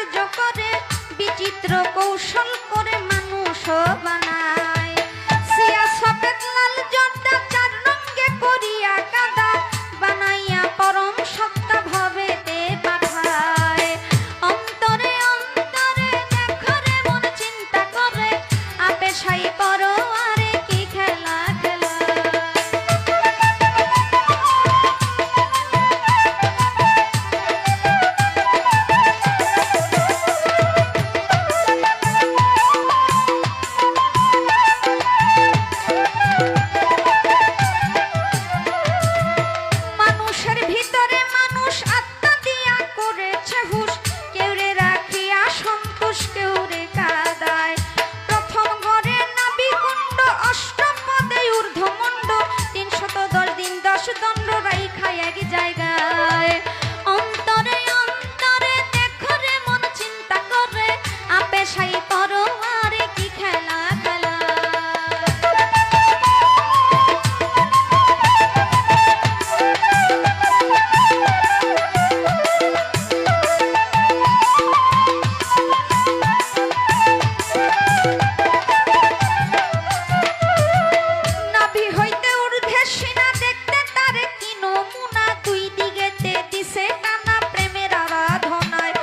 কার্য করে, বিচিত্র কৌশল করে মানুষ বানায়। সিয়া সফেদ লাল জর্দা চার রঙে করিয়া কাদা, বানাইয়া পরম সত্তা ভবেতে পাঠায়। অন্তরে অন্তরে দেখো রে মন চিন্তা করে, আপে সাই করো আরে কি খেলা খেলা। মানুষের ভিতরে মানুষ আত্মা দিয়া করেছে হুশ, কেউ রে রাখিয়া সন্তোষ কেউ রে কাদায়। প্রথম গড়ে নাভি কুণ্ড, অষ্টম পদে ঊর্ধ্বমুণ্ড, ৩১০ দিন ১০ দণ্ড রাইখা এক জায়গায়। অন্তরে অন্তরে দেখো রে মন চিন্তা করে, আপে সাই করো আরে কি খেলা খেলা। নাভি হইতে ঊর্ধ্বে সিনা, দেখতে তারে কি নমুনা, দুই দিকেতে দিছে টানা প্রেমের আরাধনায়।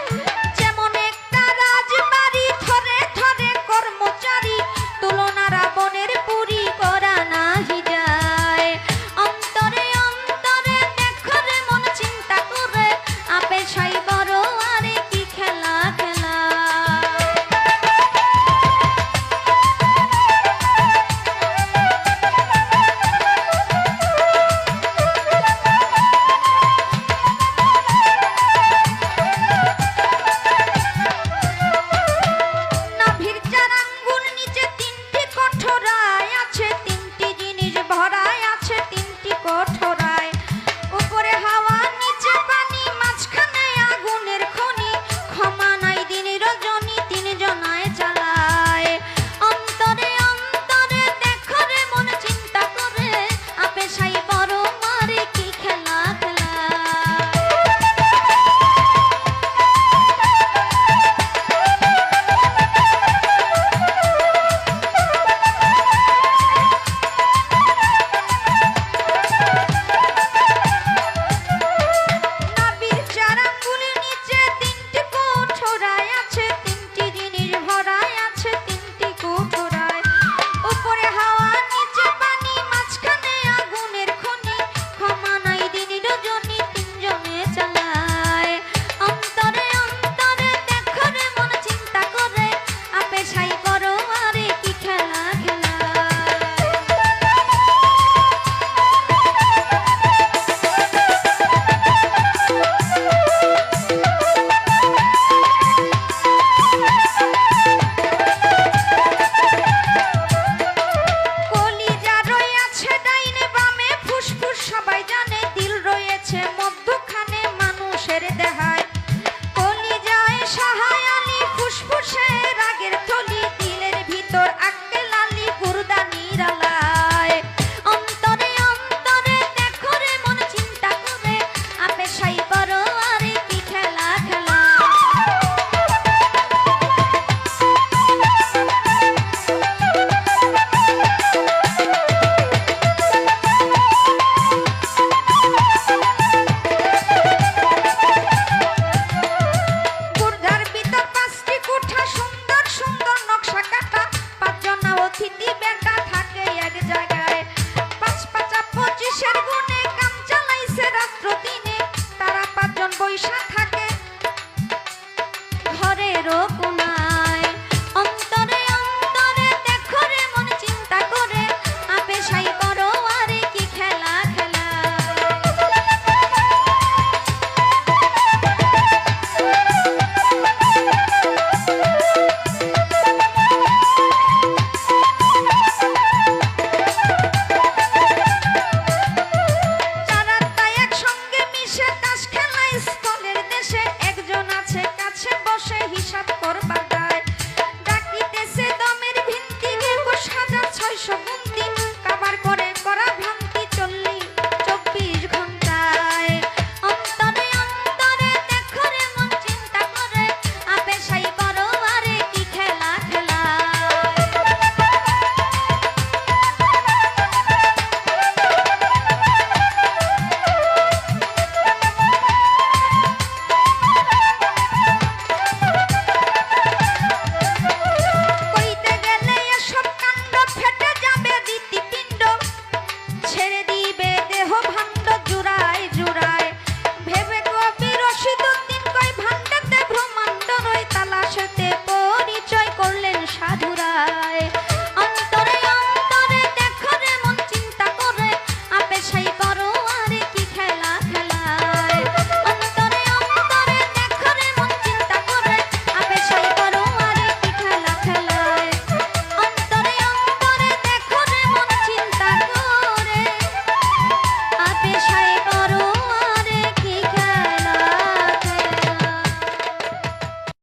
যেমন একটা রাজবাড়ি ধরে ধরে কর্মচারী, তুলনা রাবণের পুরী করা নাহি যায়। অন্তরে অন্তরে দেখো রে মন চিন্তা করে, আপে সাই করো আরে কি খেলা খেলা। নাভির চার আঙ্গুল নিচে ৩টি কঠোরায় আছে, ৩টি জিনিস ভরায় আছে ৩টি কঠোরায়। উপরে হাওয়া নিচে পানি, মাঝখানে আগুনের খনি, ক্ষমা নাই দিন রজনী ৩ জনায় চালায়। অন্তরে অন্তরে দেখো রে মন চিন্তা করে, আপে সাই করো মারে কি খেলা খেলা। নাভির চার আঙ্গুলের নিচে ৩টি কঠোরায় আছে, ৩টি জিনিস ভরায় আছে ৩টি কঠোরায়। উপরে হাওয়া নিচে পানি, মাঝখানে আগুনের খনি, ক্ষমা নাই দিন রজনী ৩ জনে চালায়। অন্তরে অন্তরে দেখো রে মন চিন্তা করে, আপে সাই করো আরে কি খেলা খেলা। কলিজা রয়েছে ডাইনে বামে, ফুসফুস সবাই জানে, দিল রয়েছে মধ্যখানে মানুষের দেহায়। কলিজায় সাহায় আলি, ফুসফুসে রাগের থলি, দিলের ভিতর আক্কেল আলি, গুরদা নিরালায়। অন্তরে অন্তরে দেখো রে মন চিন্তা করে, আপে সাই করো আরে কি খেলা খেলা। গুর্দার ভিতর ৫টি কুঠা, সুন্দর সুন্দর নকশা কাটা, ৫ জনা অতিথি বেটা থাকে এক জায়গায়। ৫ ৫ ২৫-এর গুণে কাম চালাইছে রাত্র দিনে, তারা ৫ জন বৈশা থাকে ঘরের কোনায়। অন্তরে অন্তরে দেখো রে মন চিন্তা করে, আপে সাই করো আরে কি খেলা খেলা। চার আত্মা একসঙ্গে মিশে তাস খেলায় স্থলের দেশে, একজন আছে কাছে বসে হিসাব করবে